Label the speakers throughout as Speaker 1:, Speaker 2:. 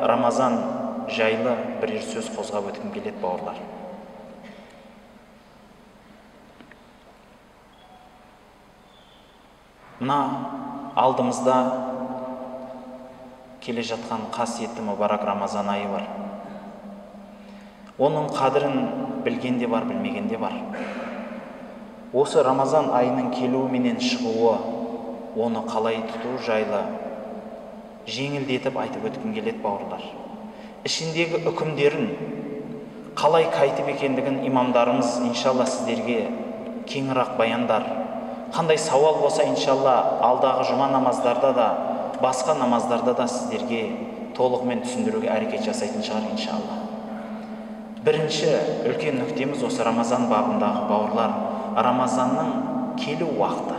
Speaker 1: Рамазан жайлы бірер сөз қозғап өткім келеді, бауырлар. Мына алдымызда келе жатқан қасиетті мүбарак Рамазан айы бар. Оның қадірін білген де бар, білмеген де бар. Осы Рамазан айының келуіменен шығуы, оны қалай тұту жайлы жеңілдетіп айтып өткім келеді, бауырлар. Ішіндегі үкімдерін қалай қайтып екендігін имамдарымыз иншалла сіздерге кеңірек баяндар. Қандай сауал болса иншалла алдағы жұма намаздарда да, басқа намаздарда да сіздерге толығымен түсіндіруге әрекет жасайтын шығар иншалла. Бірінші үлкен нүктеміз осы Рамазан бабындағы, бауырлар, Рамазанның келу уақыты.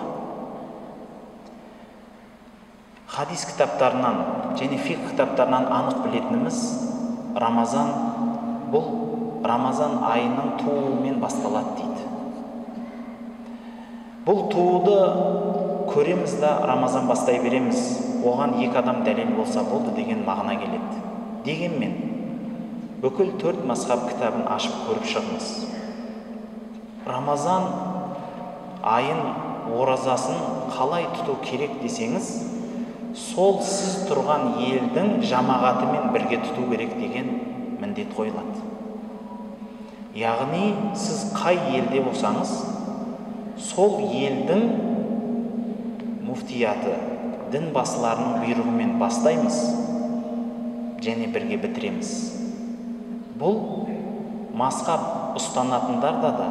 Speaker 1: Хадис кітаптарынан және фиқ кітаптарынан анық білетініміз, Рамазан бұл Рамазан айының тууымен басталады дейді. Бұл тууды көреміз да Рамазан бастай береміз. Оған екі адам дәлел болса болды деген мағына келеді. Дегенмен бүкіл 4 мазхаб кітабын ашып көріп шығыңыз. Рамазан айын оразасын қалай тұту керек десеңіз, сол сіз тұрған елдің жамағатымен бірге тұту керек деген міндет қойылады. Яғни сіз қай елде болсаңыз, сол елдің муфтияты, дін басыларының бұйрығымен бастаймыз және бірге бітіреміз. Бұл мазхаб ұстанатындарда да,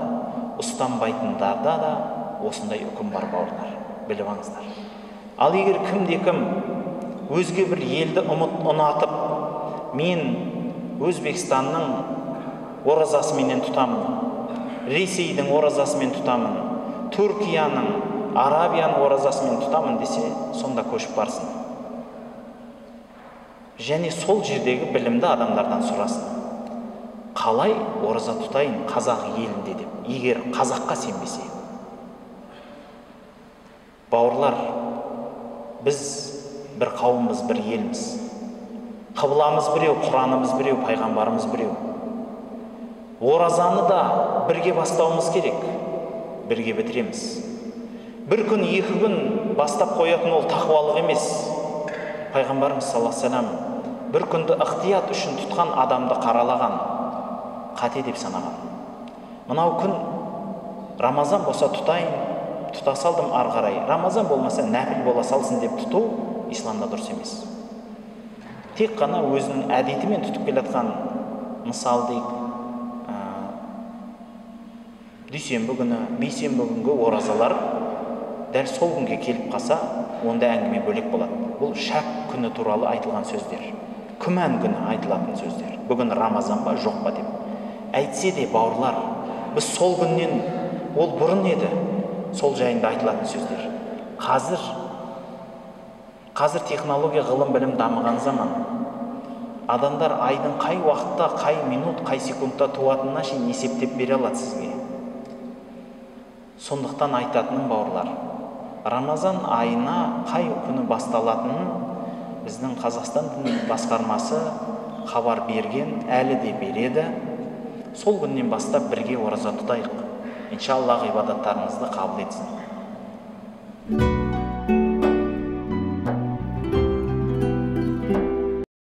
Speaker 1: ұстанбайтындарда да осындай үкім бар, бауырлар, біліп алыңыздар. Ал егер кім өзге бір елді ұнатып, мен Өзбекстанның оразасымен тұтамын, Ресейдің оразасымен тұтамын, Түркияның, Арабияның оразасымен тұтамын десе, сонда көшіп барсын. Және сол жердегі білімді адамдардан сұрасын. Қалай ораза тұтайын қазақ елінде деп, егер қазаққа сенбесе. Бауырлар, біз бір қауымыз, бір елміз. Қыбыламыз біреу, Құранымыз біреу, пайғамбарымыз біреу. Оразаны да бірге бастауымыз керек, бірге бітіреміз. Бір күн, екі күн бастап қоятын ол тақуалық емес. Пайғамбарымыз саллаллаху алейхи ва саллям бір күнді ықтият үшін тұтқан адамды қаралаған, қате деп санаған. Мынау күн Рамазан болса тұтайын, тұта салдым ары қарай. Рамазан болмаса нәпіл бола салсын деп тұту исламда дұрыс емес. Тек қана өзінің әдетімен тұтып келатқан, мысал дейік, дүйсенбі күні, бейсенбі күнгі оразалар дәл сол күнге келіп қалса, онда әңгіме бөлек болады. Бұл шәк күні туралы айтылған сөздер, күмән күні айтылатын сөздер. Бүгін Рамазан ба, жоқ па деп. Әйтсе де, бауырлар, біз сол күннен, ол бұрын еді, сол жайында айтылатын сөздер. Қазір технология, ғылым, білім дамыған заман. Адамдар айдың қай уақытта, қай минут, қай секундта туатынына шейін есептеп бере алады сізге. Сондықтан айтатыным, бауырлар, Рамазан айына қай күні басталатынын біздің Қазақстан дін басқармасы хабар берген, әлі де береді. Сол күннен бастап бірге ораза тұтайық. Иншаллах, ғибадаттарыңызды қабыл етсін.